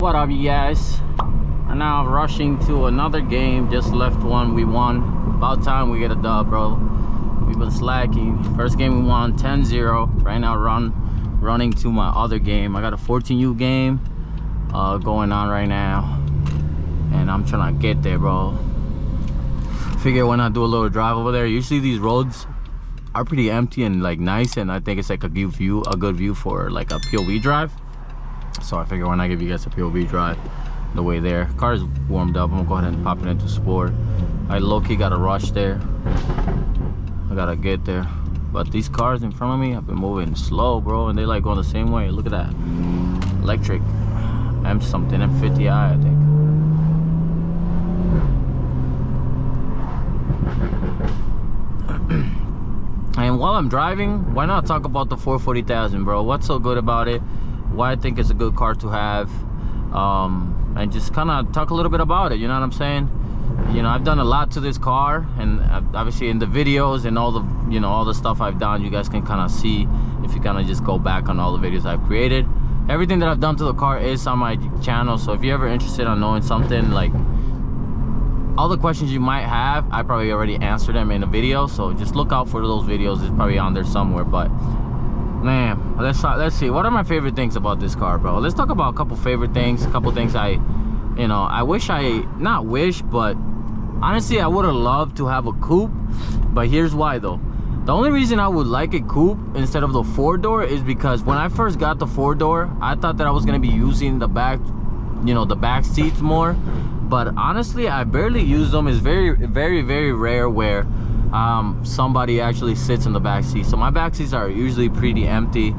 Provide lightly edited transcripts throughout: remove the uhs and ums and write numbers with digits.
What up, you guys? I'm now rushing to another game. Just left one, we won. About time we get a dub, bro. We've been slacking. First game we won 10-0. Right now running to my other game. I got a 14U game going on right now, and I'm trying to get there, bro. Figure why not do a little drive over there. Usually these roads are pretty empty and like nice, and I think it's like a good view for like a POV drive. So I figure why not give you guys a POV drive the way there. Car is warmed up. I'm gonna go ahead and pop it into sport. I low-key got a rush there. I gotta get there. But these cars in front of me have been moving slow, bro, and they like going the same way. Look at that. Electric M something, M50i, I think. And while I'm driving, why not talk about the 440,000, bro? What's so good about it? Why I think it's a good car to have, and just kind of talk a little bit about it. You know what I'm saying? You know, I've done a lot to this car, and obviously in the videos and all the, you know, all the stuff I've done, you guys can kind of see if you kind of just go back on all the videos I've created. Everything that I've done to the car is on my channel, so if you're ever interested in knowing something, like all the questions you might have, I probably already answered them in a video, so just look out for those videos. It's probably on there somewhere. But man, let's see, what are my favorite things about this car, bro? Let's talk about a couple favorite things, a couple things I wish not wish, but honestly I would have loved to have a coupe. But here's why though. The only reason I would like a coupe instead of the 4-door is because when I first got the 4-door, I thought that I was gonna be using the back, you know, the back seats more. But honestly, I barely use them. It's very, very, very rare where somebody actually sits in the back seat. So my back seats are usually pretty empty.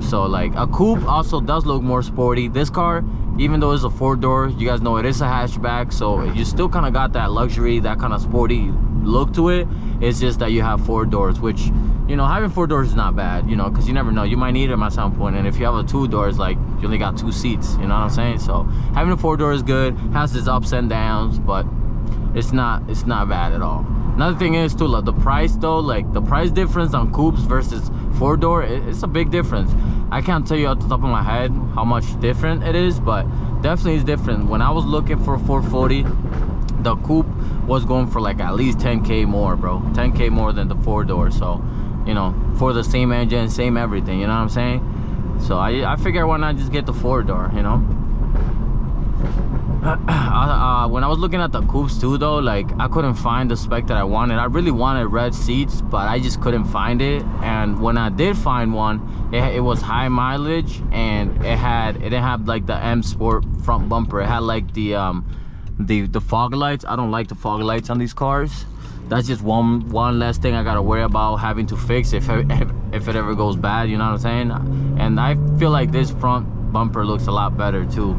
So like a coupe also does look more sporty. This car, even though it's a 4-door, you guys know it is a hatchback, so you still kind of got that luxury, that kind of sporty look to it. It's just that you have 4 doors, which, you know, having 4 doors is not bad, you know, because you never know, you might need them at some point. And if you have a 2-door, it's like you only got 2 seats, you know what I'm saying? So having a 4-door is good, has its ups and downs, but it's not bad at all. Another thing is too, like the price though, like the price difference on coupes versus 4-door, it's a big difference. I can't tell you off the top of my head how much different it is, but definitely is different. When I was looking for a 440, the coupe was going for like at least 10K more, bro. 10K more than the 4-door. So, you know, for the same engine, same everything, you know what I'm saying? So I figured why not just get the 4-door, you know? When I was looking at the coupes too though, like I couldn't find the spec that I wanted. I really wanted red seats, but I just couldn't find it. And when I did find one, it was high mileage, and it didn't have like the M Sport front bumper. It had like the fog lights. I don't like the fog lights on these cars. That's just one less thing I gotta worry about having to fix if it ever goes bad, you know what I'm saying? And I feel like this front bumper looks a lot better too.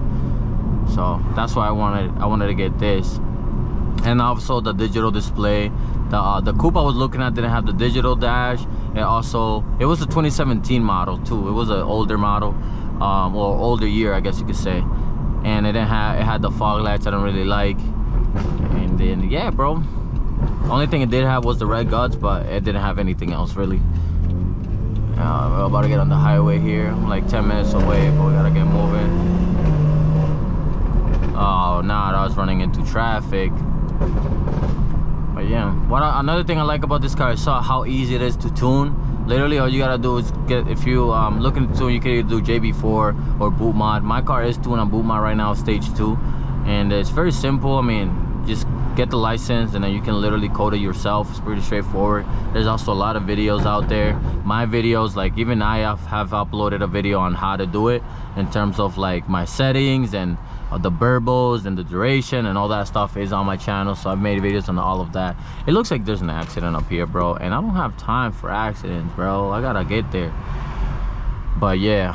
So that's why I wanted to get this. And also the digital display. The coupe I was looking at didn't have the digital dash. It was a 2017 model too. It was an older model, or older year, I guess you could say. And it had the fog lights I don't really like. And then yeah, bro, only thing it did have was the red guts, but it didn't have anything else really. We're about to get on the highway here. I'm like 10 minutes away, but we gotta get moving. Oh nah, I was running into traffic. But yeah, another thing I like about this car is how easy it is to tune. Literally all you gotta do is if you looking to tune, you can either do JB4 or boot mod. My car is tuned on boot mod right now, stage 2, and it's very simple. I mean, just get the license and then you can literally code it yourself. It's pretty straightforward. There's also a lot of videos out there. My videos, like even I have uploaded a video on how to do it in terms of like my settings, and the burbos and the duration and all that stuff is on my channel. So I've made videos on all of that. It looks like there's an accident up here, bro, and I don't have time for accidents, bro. I gotta get there. But yeah,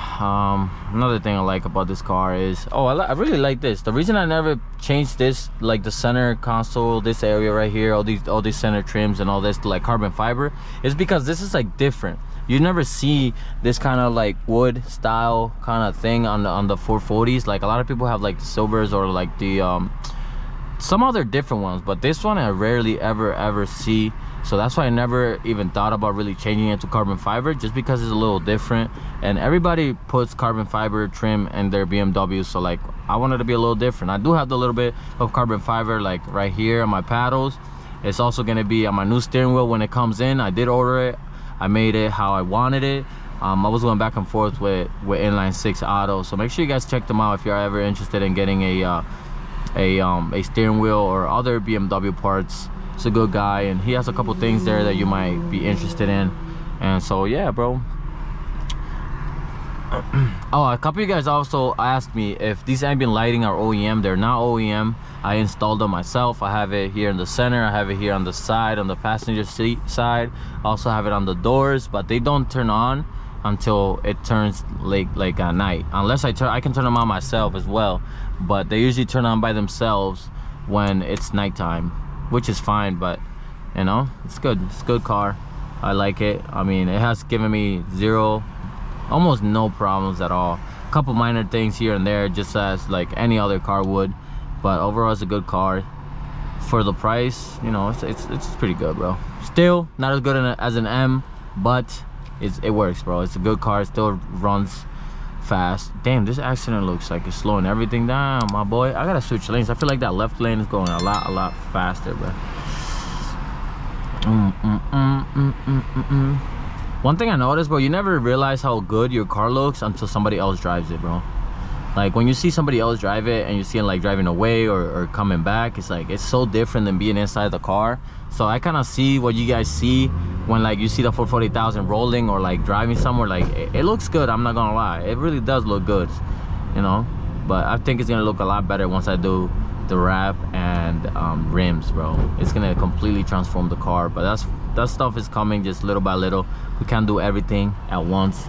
another thing I like about this car is, I really like this. The reason I never changed this, like the center console, this area right here, all these center trims and all this to like carbon fiber, is because this is like different. You never see this kind of like wood style kind of thing on the 440s. Like a lot of people have like the silvers or like the some other different ones, but this one I rarely ever see. So that's why I never even thought about really changing it to carbon fiber, just because it's a little different. And everybody puts carbon fiber trim in their BMW, so like I wanted to be a little different. I do have the little bit of carbon fiber like right here on my paddles. It's also going to be on my new steering wheel when it comes in. I did order it. I made it how I wanted it. I was going back and forth with inline 6 auto, so make sure you guys check them out if you're ever interested in getting a steering wheel or other BMW parts. It's a good guy, and he has a couple things there that you might be interested in. And so yeah, bro. Oh, a couple of you guys also asked me if these ambient lighting are OEM. They're not OEM. I installed them myself. I have it here in the center, I have it here on the side, on the passenger seat side. I also have it on the doors, but they don't turn on until it turns like at night, unless I can turn them on myself as well, but they usually turn on by themselves when it's nighttime, which is fine. But you know, it's good. It's a good car. I like it. I mean, it has given me almost no problems at all. A couple minor things here and there, just as like any other car would, but overall it's a good car for the price. You know, it's pretty good, bro. Still not as good as an M, but it works, bro. It's a good car. It still runs fast. Damn, this accident looks like it's slowing everything down, my boy. I gotta switch lanes. I feel like that left lane is going a lot faster, bro. One thing I noticed, bro, you never realize how good your car looks until somebody else drives it, bro. Like when you see somebody else drive it and you see it like driving away or coming back, it's like it's so different than being inside the car. So I kind of see what you guys see when like you see the 440,000 rolling or like driving somewhere. Like it looks good, I'm not gonna lie. It really does look good, you know. But I think it's gonna look a lot better once I do the wrap and rims, bro. It's gonna completely transform the car. But that stuff is coming just little by little. We can't do everything at once,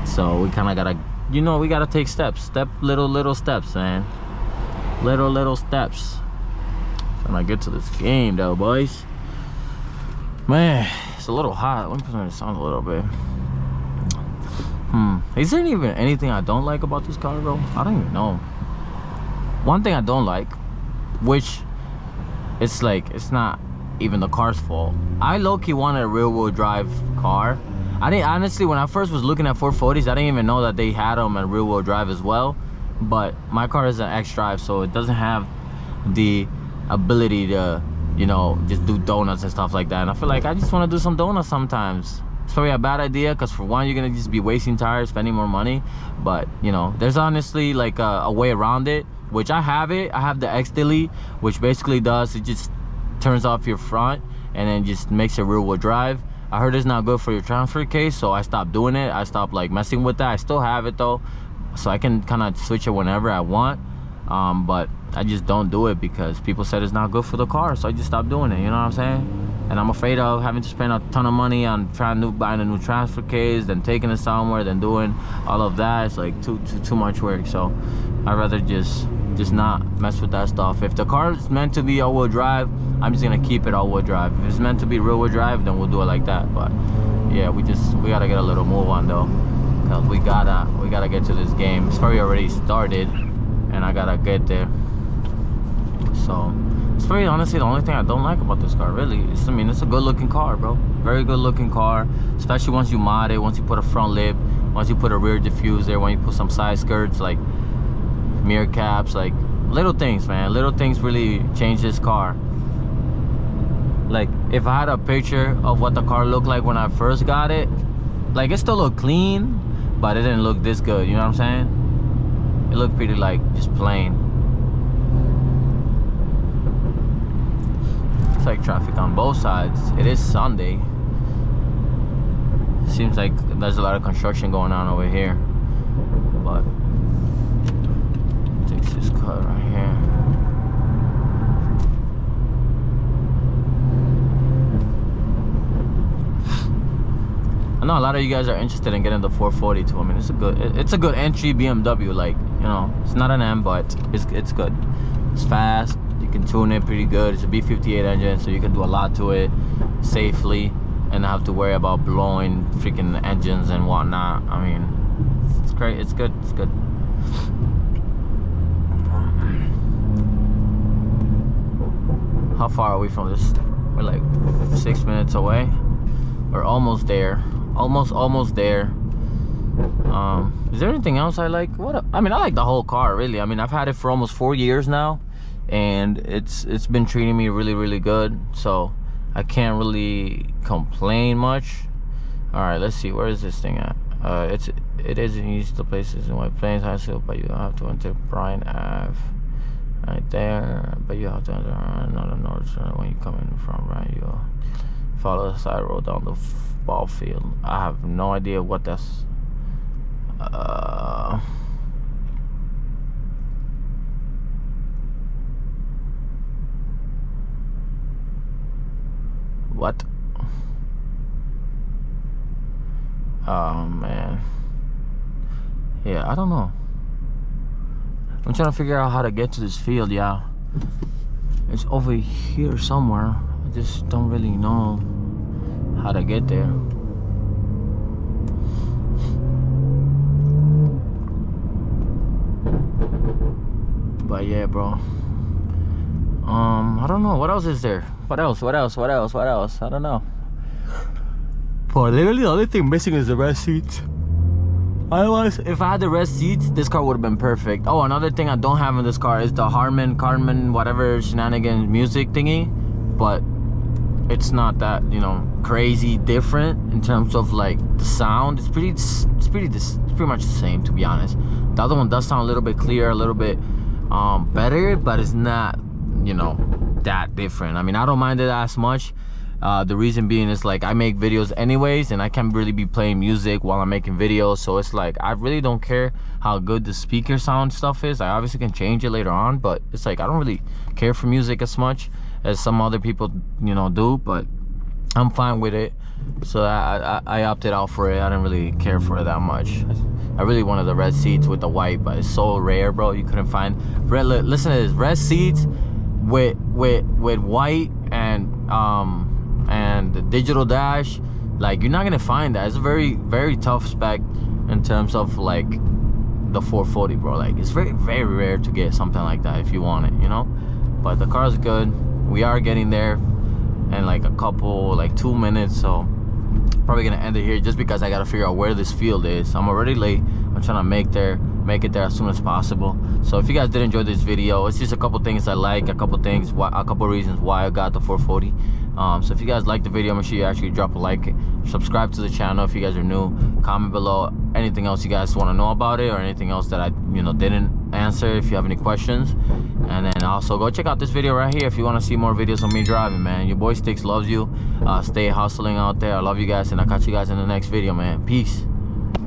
so we kind of gotta, you know, we gotta take little steps, man. Little steps. When I get to this game though, boys, man, it's a little hot. Let me turn this on a little bit. Is there even anything I don't like about this car, bro? I don't even know. One thing I don't like, which it's like it's not even the car's fault. I low-key wanted a rear-wheel drive car. I didn't, honestly, when I first was looking at 440s, I didn't even know that they had them in rear-wheel drive as well. But my car is an X-Drive, so it doesn't have the ability to, you know, just do donuts and stuff like that. And I feel like I just want to do some donuts sometimes. It's probably a bad idea, because for one, you're gonna just be wasting tires, spending more money. But you know, there's honestly like a way around it, which I have it. I have the X Delete, which basically does, it just turns off your front and then just makes it rear wheel drive. I heard it's not good for your transfer case, so I stopped doing it. I stopped like messing with that. I still have it though, so I can kind of switch it whenever I want. But I just don't do it because people said it's not good for the car, so I just stopped doing it, you know what I'm saying? And I'm afraid of having to spend a ton of money on buying a new transfer case, then taking it somewhere, then doing all of that. It's like too much work. So I'd rather just not mess with that stuff. If the car is meant to be all-wheel drive, I'm just gonna keep it all-wheel drive. If it's meant to be rear-wheel drive, then we'll do it like that. But yeah, we gotta get a little move on though, because we gotta get to this game. It's probably already started, and I gotta get there. So it's probably honestly the only thing I don't like about this car, really. I mean, it's a good looking car, bro. Very good looking car, especially once you mod it, once you put a front lip, once you put a rear diffuser, when you put some side skirts, like mirror caps, like little things, man. Little things really change this car. Like if I had a picture of what the car looked like when I first got it, like it still looked clean, but it didn't look this good, you know what I'm saying? It looked pretty like just plain. It's like traffic on both sides. It is Sunday. Seems like there's a lot of construction going on over here, but takes this cut right here. I know a lot of you guys are interested in getting the 440 too. I mean, it's a good entry BMW. Like, you know, it's not an M, but it's good. It's fast. You can tune it pretty good. It's a B58 engine, so you can do a lot to it safely and not have to worry about blowing freaking engines and whatnot. I mean, it's great. It's good. It's good. How far are we from this? We're like 6 minutes away. We're almost there. Almost there. Is there anything else I like? I mean, I like the whole car, really. I mean, I've had it for almost 4 years now, and it's been treating me really good, so I can't really complain much. All right, let's see, where is this thing at? It is in east of places in White Plains High School, but you have to enter Bryan Ave right there, but you have to enter another north when you come in from Bryan. You follow the side road down the ball field. I have no idea what that's. What? Oh man. Yeah, I don't know. I'm trying to figure out how to get to this field. Yeah, it's over here somewhere. I just don't really know how to get there. But yeah, bro. I don't know. What else is there? What else? I don't know. But literally the only thing missing is the red seats. Otherwise, if I had the red seats, this car would have been perfect. Oh, another thing I don't have in this car is the Carmen, whatever shenanigans music thingy. But it's not that, you know, crazy different in terms of like the sound. It's pretty much the same, to be honest. The other one does sound a little bit clearer, a little bit better, but it's not, you know, that different. I mean, I don't mind it as much. The reason being is like I make videos anyways, and I can't really be playing music while I'm making videos, so it's like I really don't care how good the speaker sound stuff is. I obviously can change it later on, but it's like I don't really care for music as much as some other people, you know, do. But I'm fine with it, so I opted out for it. I didn't really care for it that much. I really wanted the red seats with the white, but it's so rare, bro. You couldn't find red. Listen to this, red seats with white and the digital dash. Like, you're not gonna find that. It's a very tough spec in terms of like the 440, bro. Like, it's very rare to get something like that if you want it, you know. But the car's good. We are getting there in like a couple, like 2 minutes, so probably gonna end it here just because I gotta figure out where this field is. I'm already late. I'm trying to make it there as soon as possible. So if you guys did enjoy this video, it's just a couple things I like, a couple reasons why I got the 440. So if you guys like the video, make sure you actually drop a like, subscribe to the channel if you guys are new, comment below anything else you guys want to know about it, or anything else that I, you know, didn't answer if you have any questions. And then also go check out this video right here if you want to see more videos of me driving, man. Your boy Sticks loves you. Stay hustling out there. I love you guys, and I'll catch you guys in the next video, man. Peace.